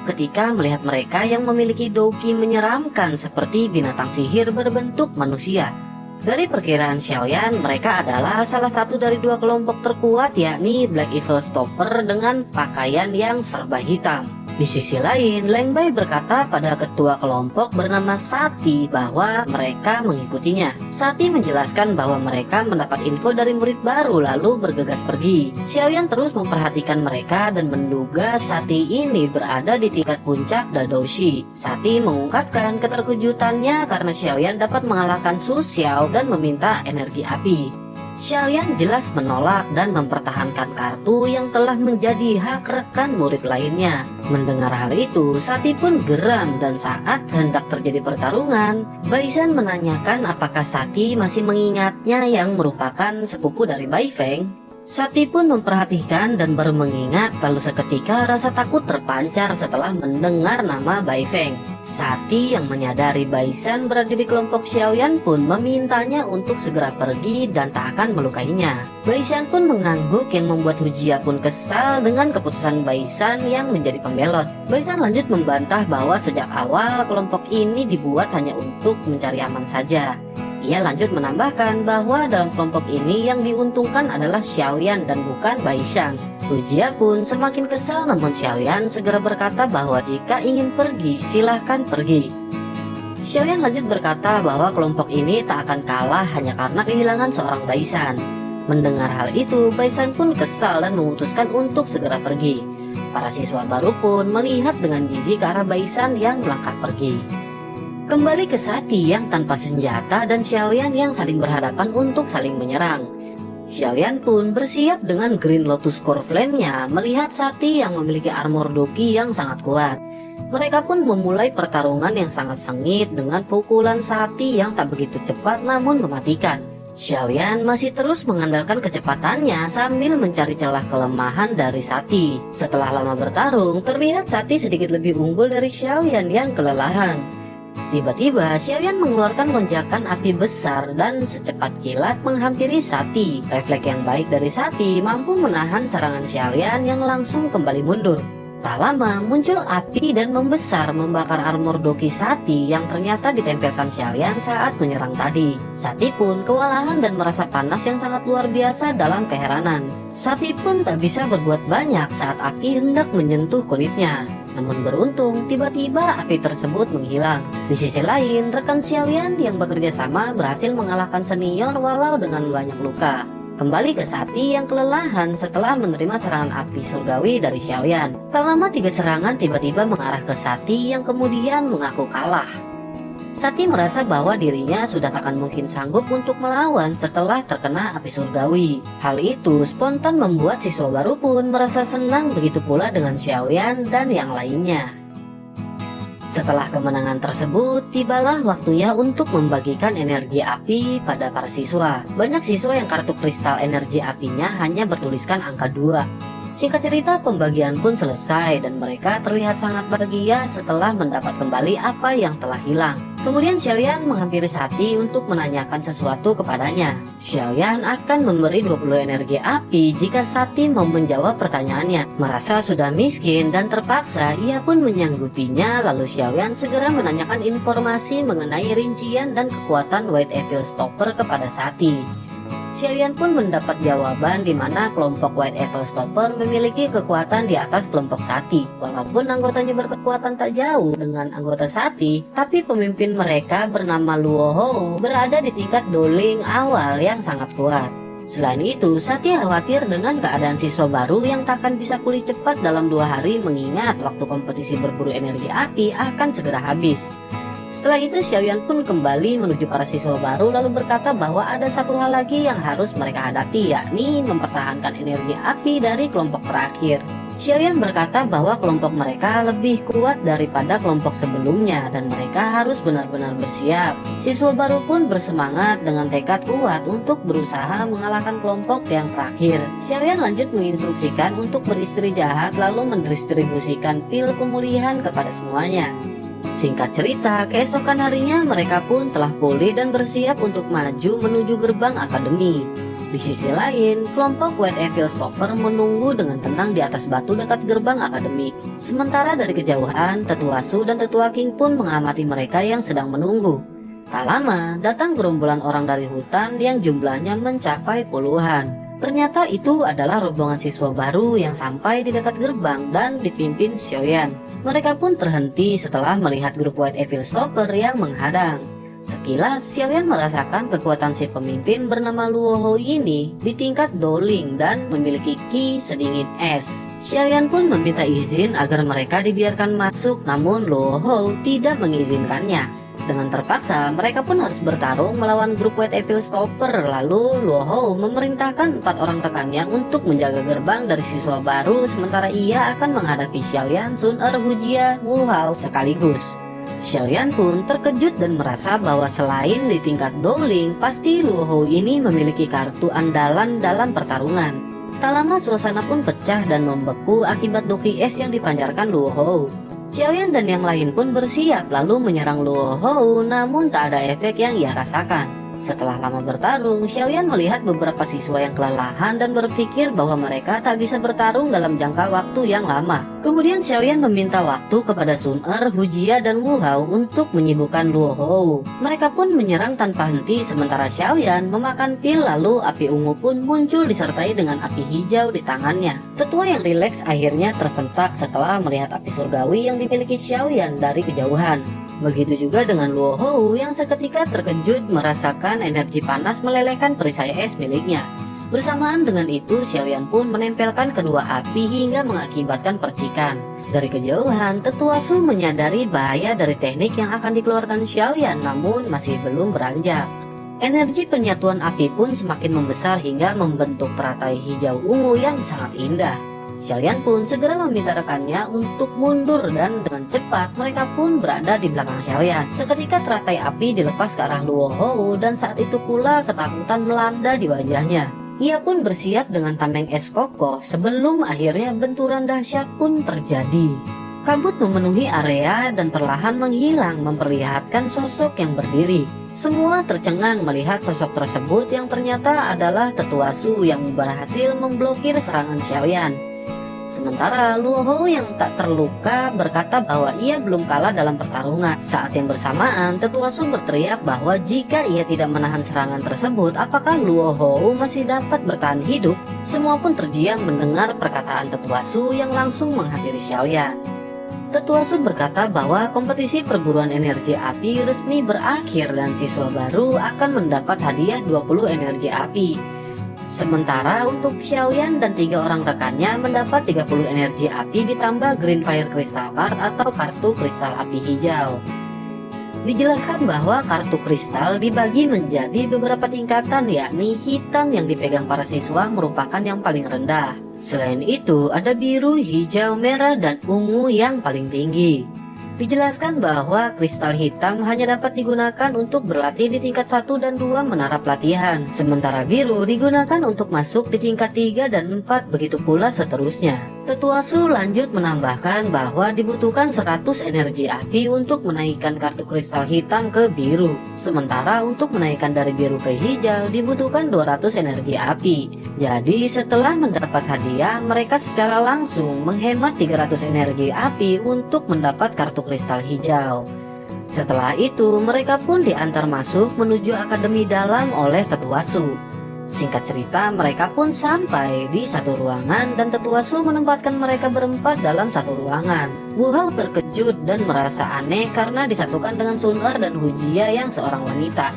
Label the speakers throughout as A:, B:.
A: ketika melihat mereka yang memiliki doki menyeramkan seperti binatang sihir berbentuk manusia. Dari perkiraan Xiaoyan, mereka adalah salah satu dari dua kelompok terkuat, yakni Black Evil Stopper dengan pakaian yang serba hitam. Di sisi lain, Leng Bai berkata pada ketua kelompok bernama Sati bahwa mereka mengikutinya. Sati menjelaskan bahwa mereka mendapat info dari murid baru lalu bergegas pergi. Xiaoyan terus memperhatikan mereka dan menduga Sati ini berada di tingkat puncak Dadoshi. Sati mengungkapkan keterkejutannya karena Xiaoyan dapat mengalahkan Su Xiao dan meminta energi api. Xiaoyan jelas menolak dan mempertahankan kartu yang telah menjadi hak rekan murid lainnya. Mendengar hal itu, Sati pun geram dan saat hendak terjadi pertarungan, Baisan menanyakan apakah Sati masih mengingatnya yang merupakan sepupu dari Bai Feng. Sati pun memperhatikan dan baru mengingat, lalu seketika rasa takut terpancar setelah mendengar nama Bai Feng. Sati yang menyadari Baisan berada di kelompok Xiaoyan pun memintanya untuk segera pergi dan tak akan melukainya. Baisan pun mengangguk yang membuat Hujia pun kesal dengan keputusan Baisan yang menjadi pembelot. Baisan lanjut membantah bahwa sejak awal kelompok ini dibuat hanya untuk mencari aman saja. Ia lanjut menambahkan bahwa dalam kelompok ini yang diuntungkan adalah Xiaoyan dan bukan Baisan. Hujia pun semakin kesal, namun Xiaoyan segera berkata bahwa jika ingin pergi silahkan pergi. Xiaoyan lanjut berkata bahwa kelompok ini tak akan kalah hanya karena kehilangan seorang Baisan. Mendengar hal itu, Baisan pun kesal dan memutuskan untuk segera pergi. Para siswa baru pun melihat dengan jijik ke arah Baisan yang melangkah pergi. Kembali ke Sati yang tanpa senjata dan Xiaoyan yang saling berhadapan untuk saling menyerang. Xiaoyan pun bersiap dengan Green Lotus Core Flame-nya melihat Sati yang memiliki armor doki yang sangat kuat. Mereka pun memulai pertarungan yang sangat sengit dengan pukulan Sati yang tak begitu cepat namun mematikan. Xiaoyan masih terus mengandalkan kecepatannya sambil mencari celah kelemahan dari Sati. Setelah lama bertarung, terlihat Sati sedikit lebih unggul dari Xiaoyan yang kelelahan. Tiba-tiba Xiaoyan mengeluarkan lonjakan api besar dan secepat kilat menghampiri Sati. Refleks yang baik dari Sati mampu menahan serangan Xiaoyan yang langsung kembali mundur. Tak lama muncul api dan membesar membakar armor doki Sati yang ternyata ditempelkan Xiaoyan saat menyerang tadi. Sati pun kewalahan dan merasa panas yang sangat luar biasa dalam keheranan. Sati pun tak bisa berbuat banyak saat api hendak menyentuh kulitnya. Namun beruntung, tiba-tiba api tersebut menghilang. Di sisi lain, rekan Xiaoyan yang bekerja sama berhasil mengalahkan senior walau dengan banyak luka. Kembali ke Sati yang kelelahan setelah menerima serangan api surgawi dari Xiaoyan. Tak lama 3 serangan tiba-tiba mengarah ke Sati yang kemudian mengaku kalah. Sati merasa bahwa dirinya sudah takkan mungkin sanggup untuk melawan setelah terkena api surgawi. Hal itu spontan membuat siswa baru pun merasa senang, begitu pula dengan Xiaoyan dan yang lainnya. Setelah kemenangan tersebut, tibalah waktunya untuk membagikan energi api pada para siswa. Banyak siswa yang kartu kristal energi apinya hanya bertuliskan angka 2. Singkat cerita, pembagian pun selesai dan mereka terlihat sangat bahagia setelah mendapat kembali apa yang telah hilang. Kemudian Xiaoyan menghampiri Sati untuk menanyakan sesuatu kepadanya. Xiaoyan akan memberi 20 energi api jika Sati mau menjawab pertanyaannya. Merasa sudah miskin dan terpaksa, ia pun menyanggupinya. Lalu Xiaoyan segera menanyakan informasi mengenai rincian dan kekuatan White Evil Stopper kepada Sati. Xiaoyan pun mendapat jawaban di mana kelompok White Evil Stopper memiliki kekuatan di atas kelompok Sati. Walaupun anggotanya berkekuatan tak jauh dengan anggota Sati, tapi pemimpin mereka bernama Luo Hou berada di tingkat doling awal yang sangat kuat. Selain itu, Sati khawatir dengan keadaan siswa baru yang tak akan bisa pulih cepat dalam 2 hari mengingat waktu kompetisi berburu energi api akan segera habis. Setelah itu Xiaoyan pun kembali menuju para siswa baru lalu berkata bahwa ada satu hal lagi yang harus mereka hadapi, yakni mempertahankan energi api dari kelompok terakhir. Xiaoyan berkata bahwa kelompok mereka lebih kuat daripada kelompok sebelumnya dan mereka harus benar-benar bersiap. Siswa baru pun bersemangat dengan tekad kuat untuk berusaha mengalahkan kelompok yang terakhir. Xiaoyan lanjut menginstruksikan untuk beristri jahat lalu mendistribusikan pil pemulihan kepada semuanya. Singkat cerita, keesokan harinya mereka pun telah pulih dan bersiap untuk maju menuju gerbang akademi. Di sisi lain, kelompok White Evil Stopper menunggu dengan tenang di atas batu dekat gerbang akademi. Sementara dari kejauhan, Tetua Su dan Tetua King pun mengamati mereka yang sedang menunggu. Tak lama, datang gerombolan orang dari hutan yang jumlahnya mencapai puluhan. Ternyata itu adalah rombongan siswa baru yang sampai di dekat gerbang dan dipimpin Xiaoyan. Mereka pun terhenti setelah melihat grup White Evil Stopper yang menghadang. Sekilas, Xiaoyan merasakan kekuatan si pemimpin bernama Luo Hou ini di tingkat Doling dan memiliki ki sedingin es. Xiaoyan pun meminta izin agar mereka dibiarkan masuk, namun Luo Hou tidak mengizinkannya. Dengan terpaksa, mereka pun harus bertarung melawan grup White Evil Stopper. Lalu Luo Hou memerintahkan 4 orang rekannya untuk menjaga gerbang dari siswa baru, sementara ia akan menghadapi Xiaoyan, Sun Er, Hujia, Wu Hao sekaligus. Xiaoyan pun terkejut dan merasa bahwa selain di tingkat Doling, pasti Luo Hou ini memiliki kartu andalan dalam pertarungan. Tak lama suasana pun pecah dan membeku akibat doki es yang dipancarkan Luo Hou. Xiaoyan dan yang lain pun bersiap lalu menyerang Luo Hou, namun tak ada efek yang ia rasakan. Setelah lama bertarung, Xiaoyan melihat beberapa siswa yang kelelahan dan berpikir bahwa mereka tak bisa bertarung dalam jangka waktu yang lama. Kemudian Xiaoyan meminta waktu kepada Sun Er, Hujia, dan Wu Hao untuk menyibukkan Luo Hou. Mereka pun menyerang tanpa henti sementara Xiaoyan memakan pil, lalu api ungu pun muncul disertai dengan api hijau di tangannya. Tetua yang rileks akhirnya tersentak setelah melihat api surgawi yang dimiliki Xiaoyan dari kejauhan. Begitu juga dengan Luo Hou yang seketika terkejut merasakan energi panas melelehkan perisai es miliknya. Bersamaan dengan itu, Xiaoyan pun menempelkan kedua api hingga mengakibatkan percikan. Dari kejauhan, Tetua Su menyadari bahaya dari teknik yang akan dikeluarkan Xiaoyan, namun masih belum beranjak. Energi penyatuan api pun semakin membesar hingga membentuk teratai hijau ungu yang sangat indah. Xiaoyan pun segera meminta rekannya untuk mundur dan dengan cepat mereka pun berada di belakang Xiaoyan. Seketika teratai api dilepas ke arah Luo Hou dan saat itu pula ketakutan melanda di wajahnya. Ia pun bersiap dengan tameng es kokoh sebelum akhirnya benturan dahsyat pun terjadi. Kabut memenuhi area dan perlahan menghilang memperlihatkan sosok yang berdiri. Semua tercengang melihat sosok tersebut yang ternyata adalah Tetua Su yang berhasil memblokir serangan Xiaoyan. Sementara Luo Hou yang tak terluka berkata bahwa ia belum kalah dalam pertarungan. Saat yang bersamaan, Tetua Su berteriak bahwa jika ia tidak menahan serangan tersebut, apakah Luo Hou masih dapat bertahan hidup? Semua pun terdiam mendengar perkataan Tetua Su yang langsung menghampiri Xiaoyan. Tetua Su berkata bahwa kompetisi perburuan energi api resmi berakhir dan siswa baru akan mendapat hadiah 20 energi api. Sementara untuk Xiaoyan dan 3 orang rekannya mendapat 30 energi api ditambah Green Fire Crystal Card atau kartu kristal api hijau. Dijelaskan bahwa kartu kristal dibagi menjadi beberapa tingkatan, yakni hitam yang dipegang para siswa merupakan yang paling rendah. Selain itu ada biru, hijau, merah, dan ungu yang paling tinggi. Dijelaskan bahwa kristal hitam hanya dapat digunakan untuk berlatih di tingkat 1 dan 2 menara pelatihan. Sementara biru digunakan untuk masuk di tingkat 3 dan 4, begitu pula seterusnya. Tetua Su lanjut menambahkan bahwa dibutuhkan 100 energi api untuk menaikkan kartu kristal hitam ke biru. Sementara untuk menaikkan dari biru ke hijau dibutuhkan 200 energi api. Jadi setelah mendapat hadiah, mereka secara langsung menghemat 300 energi api untuk mendapat kartu kristal hijau. Setelah itu, mereka pun diantar masuk menuju akademi dalam oleh Tetua Su. Singkat cerita, mereka pun sampai di satu ruangan dan Tetua Su menempatkan mereka berempat dalam satu ruangan. Wu Hao terkejut dan merasa aneh karena disatukan dengan Sun Er dan Hujia yang seorang wanita.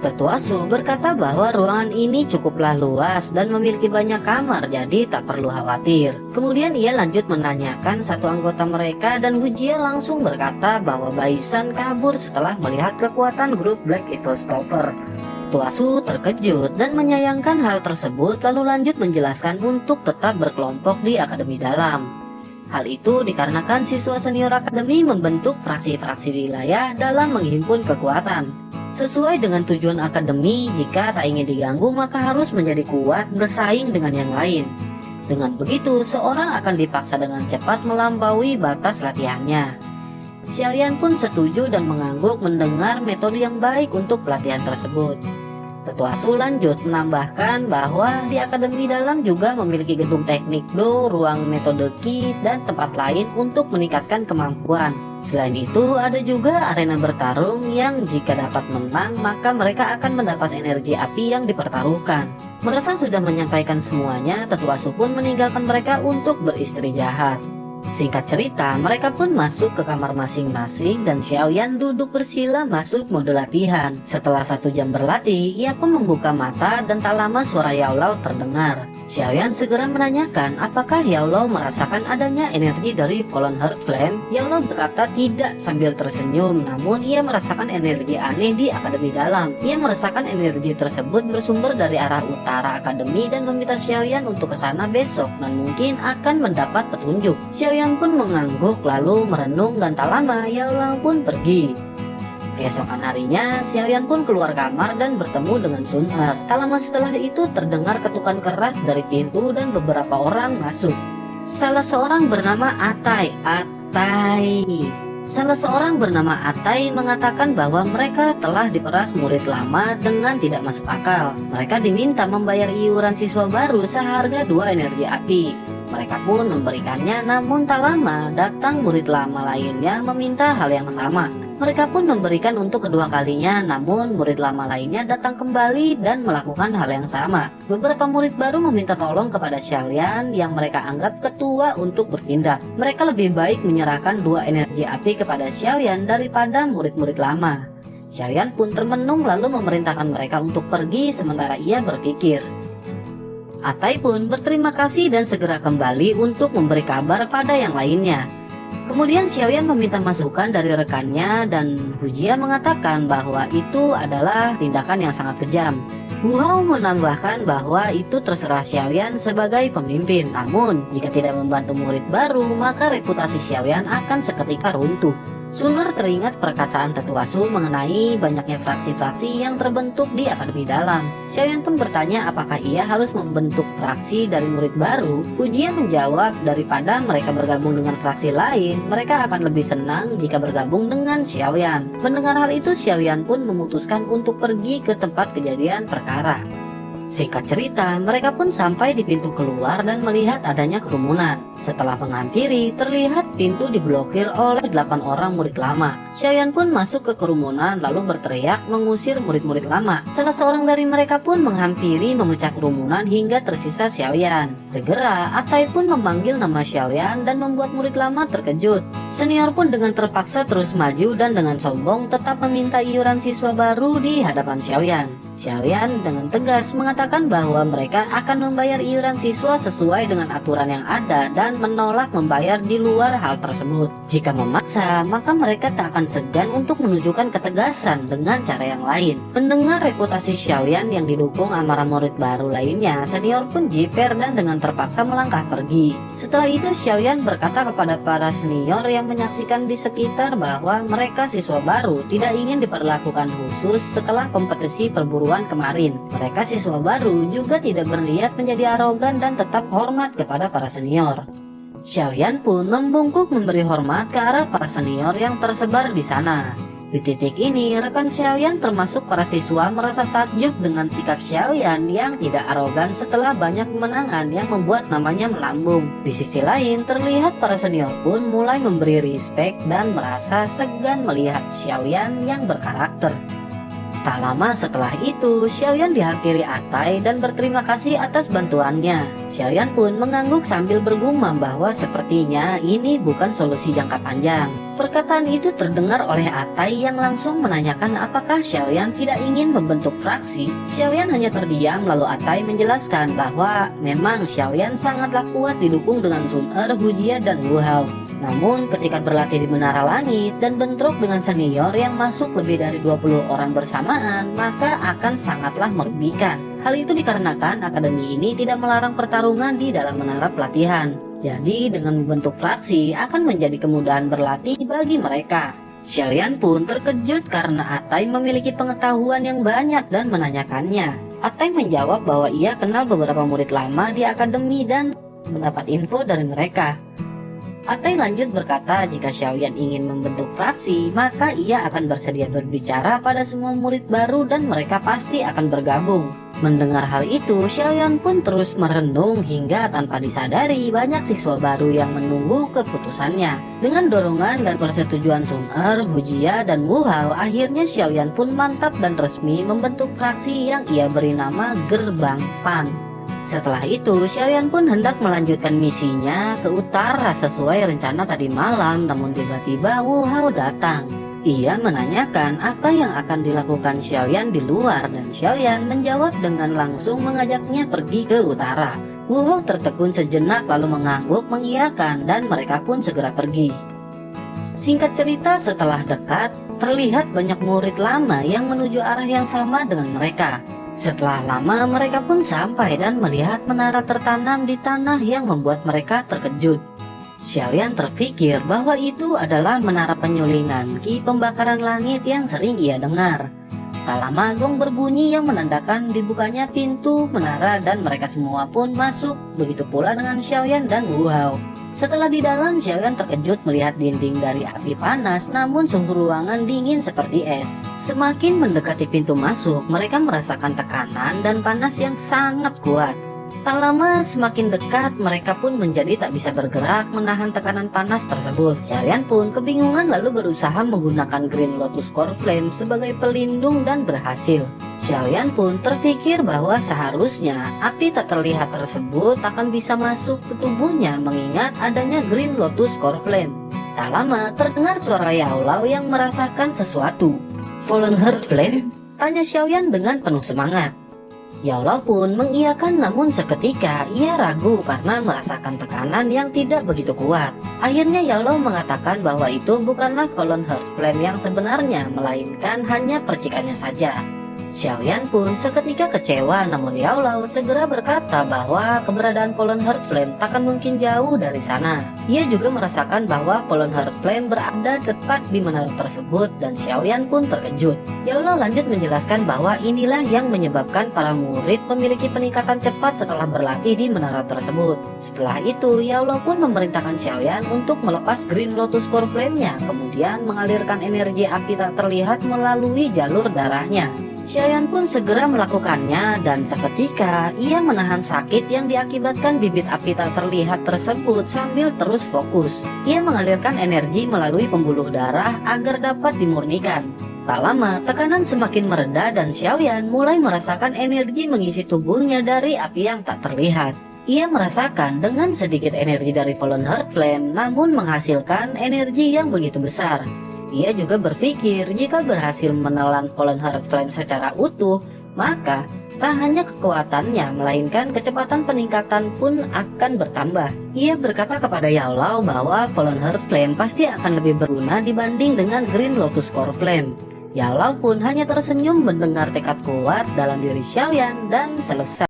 A: Tetua Su berkata bahwa ruangan ini cukuplah luas dan memiliki banyak kamar, jadi tak perlu khawatir. Kemudian ia lanjut menanyakan satu anggota mereka dan Hujia langsung berkata bahwa Baisan kabur setelah melihat kekuatan grup Black Evil Stopper. Tetua Su terkejut dan menyayangkan hal tersebut lalu lanjut menjelaskan untuk tetap berkelompok di akademi dalam. Hal itu dikarenakan siswa senior akademi membentuk fraksi-fraksi wilayah dalam menghimpun kekuatan. Sesuai dengan tujuan akademi, jika tak ingin diganggu maka harus menjadi kuat bersaing dengan yang lain. Dengan begitu, seorang akan dipaksa dengan cepat melampaui batas latihannya. Xiaoyan pun setuju dan mengangguk mendengar metode yang baik untuk pelatihan tersebut. Tetua Su lanjut menambahkan bahwa di Akademi Dalam juga memiliki gedung teknik Do, ruang metode Qi, dan tempat lain untuk meningkatkan kemampuan. Selain itu, ada juga arena bertarung yang jika dapat menang, maka mereka akan mendapat energi api yang dipertaruhkan. Merasa sudah menyampaikan semuanya, Tetua Su pun meninggalkan mereka untuk beristri jahat. Singkat cerita, mereka pun masuk ke kamar masing-masing dan Xiaoyan duduk bersila masuk mode latihan. Setelah 1 jam berlatih, ia pun membuka mata dan tak lama suara Yao Lao terdengar. Xiaoyan segera menanyakan apakah Yao Lao merasakan adanya energi dari Fallen Heart Flame. Yao Lao berkata tidak sambil tersenyum, namun ia merasakan energi aneh di Akademi Dalam. Ia merasakan energi tersebut bersumber dari arah utara Akademi dan meminta Xiaoyan untuk ke sana besok dan mungkin akan mendapat petunjuk. Xiaoyan pun mengangguk lalu merenung dan tak lama Yao Lao pun pergi. Keesokan harinya, Xiaoyan pun keluar kamar dan bertemu dengan Sun Er. Tak lama setelah itu terdengar ketukan keras dari pintu dan beberapa orang masuk. Salah seorang bernama Atai. Salah seorang bernama Atai mengatakan bahwa mereka telah diperas murid lama dengan tidak masuk akal. Mereka diminta membayar iuran siswa baru seharga 2 energi api. Mereka pun memberikannya, namun tak lama datang murid lama lainnya meminta hal yang sama. Mereka pun memberikan untuk kedua kalinya, namun murid lama lainnya datang kembali dan melakukan hal yang sama. Beberapa murid baru meminta tolong kepada Xiaoyan yang mereka anggap ketua untuk bertindak. Mereka lebih baik menyerahkan 2 energi api kepada Xiaoyan daripada murid-murid lama. Xiaoyan pun termenung lalu memerintahkan mereka untuk pergi sementara ia berpikir. Atai pun berterima kasih dan segera kembali untuk memberi kabar pada yang lainnya. Kemudian Xiaoyan meminta masukan dari rekannya dan Hujia mengatakan bahwa itu adalah tindakan yang sangat kejam. Wu Hao menambahkan bahwa itu terserah Xiaoyan sebagai pemimpin. Namun jika tidak membantu murid baru, maka reputasi Xiaoyan akan seketika runtuh. Sun Er teringat perkataan Tetua Su mengenai banyaknya fraksi-fraksi yang terbentuk di Akademi Dalam. Xiaoyan pun bertanya apakah ia harus membentuk fraksi dari murid baru. Hujia menjawab daripada mereka bergabung dengan fraksi lain, mereka akan lebih senang jika bergabung dengan Xiaoyan. Mendengar hal itu, Xiaoyan pun memutuskan untuk pergi ke tempat kejadian perkara. Singkat cerita, mereka pun sampai di pintu keluar dan melihat adanya kerumunan. Setelah menghampiri, terlihat pintu diblokir oleh 8 orang murid lama. Xiaoyan pun masuk ke kerumunan lalu berteriak mengusir murid-murid lama. Salah seorang dari mereka pun menghampiri memecah kerumunan hingga tersisa Xiaoyan. Segera, Atai pun memanggil nama Xiaoyan dan membuat murid lama terkejut. Senior pun dengan terpaksa terus maju dan dengan sombong tetap meminta iuran siswa baru di hadapan Xiaoyan. Xiaoyan dengan tegas mengatakan bahwa mereka akan membayar iuran siswa sesuai dengan aturan yang ada dan menolak membayar di luar hal tersebut. Jika memaksa, maka mereka tak akan segan untuk menunjukkan ketegasan dengan cara yang lain. Mendengar reputasi Xiaoyan yang didukung amarah murid baru lainnya, senior pun jiper dan dengan terpaksa melangkah pergi. Setelah itu Xiaoyan berkata kepada para senior yang menyaksikan di sekitar bahwa mereka siswa baru tidak ingin diperlakukan khusus setelah kompetisi perburuan kemarin. Mereka siswa baru juga tidak berniat menjadi arogan dan tetap hormat kepada para senior. Xiaoyan pun membungkuk memberi hormat ke arah para senior yang tersebar di sana. Di titik ini, rekan Xiaoyan termasuk para siswa merasa takjub dengan sikap Xiaoyan yang tidak arogan setelah banyak kemenangan yang membuat namanya melambung. Di sisi lain, terlihat para senior pun mulai memberi respek dan merasa segan melihat Xiaoyan yang berkarakter. Tak lama setelah itu, Xiaoyan dihampiri Atai dan berterima kasih atas bantuannya. Xiaoyan pun mengangguk sambil bergumam bahwa sepertinya ini bukan solusi jangka panjang. Perkataan itu terdengar oleh Atai yang langsung menanyakan apakah Xiaoyan tidak ingin membentuk fraksi. Xiaoyan hanya terdiam lalu Atai menjelaskan bahwa memang Xiaoyan sangatlah kuat didukung dengan Sun Er, Hujia, dan Wu Hao. Namun ketika berlatih di Menara Langit dan bentrok dengan senior yang masuk lebih dari 20 orang bersamaan, maka akan sangatlah merugikan. Hal itu dikarenakan akademi ini tidak melarang pertarungan di dalam menara pelatihan. Jadi dengan membentuk fraksi akan menjadi kemudahan berlatih bagi mereka. Xiaoyan pun terkejut karena Atai memiliki pengetahuan yang banyak dan menanyakannya. Atai menjawab bahwa ia kenal beberapa murid lama di akademi dan mendapat info dari mereka. Atai lanjut berkata jika Xiaoyan ingin membentuk fraksi, maka ia akan bersedia berbicara pada semua murid baru dan mereka pasti akan bergabung. Mendengar hal itu, Xiaoyan pun terus merenung hingga tanpa disadari banyak siswa baru yang menunggu keputusannya. Dengan dorongan dan persetujuan Sun Er, Hujia, dan Wu Hao, akhirnya Xiaoyan pun mantap dan resmi membentuk fraksi yang ia beri nama Gerbang Pan. Setelah itu, Xiaoyan pun hendak melanjutkan misinya ke utara sesuai rencana tadi malam, namun tiba-tiba Wu Hao datang. Ia menanyakan apa yang akan dilakukan Xiaoyan di luar dan Xiaoyan menjawab dengan langsung mengajaknya pergi ke utara. Wu Hao tertegun sejenak lalu mengangguk mengiyakan dan mereka pun segera pergi. Singkat cerita, setelah dekat, terlihat banyak murid lama yang menuju arah yang sama dengan mereka. Setelah lama mereka pun sampai dan melihat menara tertanam di tanah yang membuat mereka terkejut. Xiaoyan terpikir bahwa itu adalah menara penyulingan Ki pembakaran langit yang sering ia dengar. Tak lama gong berbunyi yang menandakan dibukanya pintu menara dan mereka semua pun masuk, begitu pula dengan Xiaoyan dan Wu Hao. Setelah di dalam, Xiaoyan terkejut melihat dinding dari api panas, namun suhu ruangan dingin seperti es. Semakin mendekati pintu masuk, mereka merasakan tekanan dan panas yang sangat kuat. Tak lama semakin dekat, mereka pun menjadi tak bisa bergerak menahan tekanan panas tersebut. Xiaoyan pun kebingungan lalu berusaha menggunakan Green Lotus Core Flame sebagai pelindung dan berhasil. Xiaoyan pun terpikir bahwa seharusnya api tak terlihat tersebut akan bisa masuk ke tubuhnya mengingat adanya Green Lotus Core Flame. Tak lama terdengar suara Yao Lao yang merasakan sesuatu. "Fallen Heart Flame?" tanya Xiaoyan dengan penuh semangat. Yao Lao pun mengiyakan, namun seketika ia ragu karena merasakan tekanan yang tidak begitu kuat. Akhirnya Yao Lao mengatakan bahwa itu bukanlah Fallen Heart Flame yang sebenarnya, melainkan hanya percikannya saja. Xiaoyan pun seketika kecewa, namun Yao Lao segera berkata bahwa keberadaan Fallen Heart Flame takkan mungkin jauh dari sana. Ia juga merasakan bahwa Fallen Heart Flame berada tepat di menara tersebut dan Xiaoyan pun terkejut. Yao Lao lanjut menjelaskan bahwa inilah yang menyebabkan para murid memiliki peningkatan cepat setelah berlatih di menara tersebut. Setelah itu, Yao Lao pun memerintahkan Xiaoyan untuk melepas Green Lotus Core Flame-nya, kemudian mengalirkan energi api tak terlihat melalui jalur darahnya. Xiaoyan pun segera melakukannya dan seketika ia menahan sakit yang diakibatkan bibit api tak terlihat tersebut sambil terus fokus. Ia mengalirkan energi melalui pembuluh darah agar dapat dimurnikan. Tak lama tekanan semakin mereda dan Xiaoyan mulai merasakan energi mengisi tubuhnya dari api yang tak terlihat. Ia merasakan dengan sedikit energi dari Fallen Heart Flame namun menghasilkan energi yang begitu besar. Ia juga berpikir jika berhasil menelan Fallen Heart Flame secara utuh, maka tak hanya kekuatannya, melainkan kecepatan peningkatan pun akan bertambah. Ia berkata kepada Yao Lao bahwa Fallen Heart Flame pasti akan lebih berguna dibanding dengan Green Lotus Core Flame. Yao Lao pun hanya tersenyum mendengar tekad kuat dalam diri Xiaoyan dan selesai.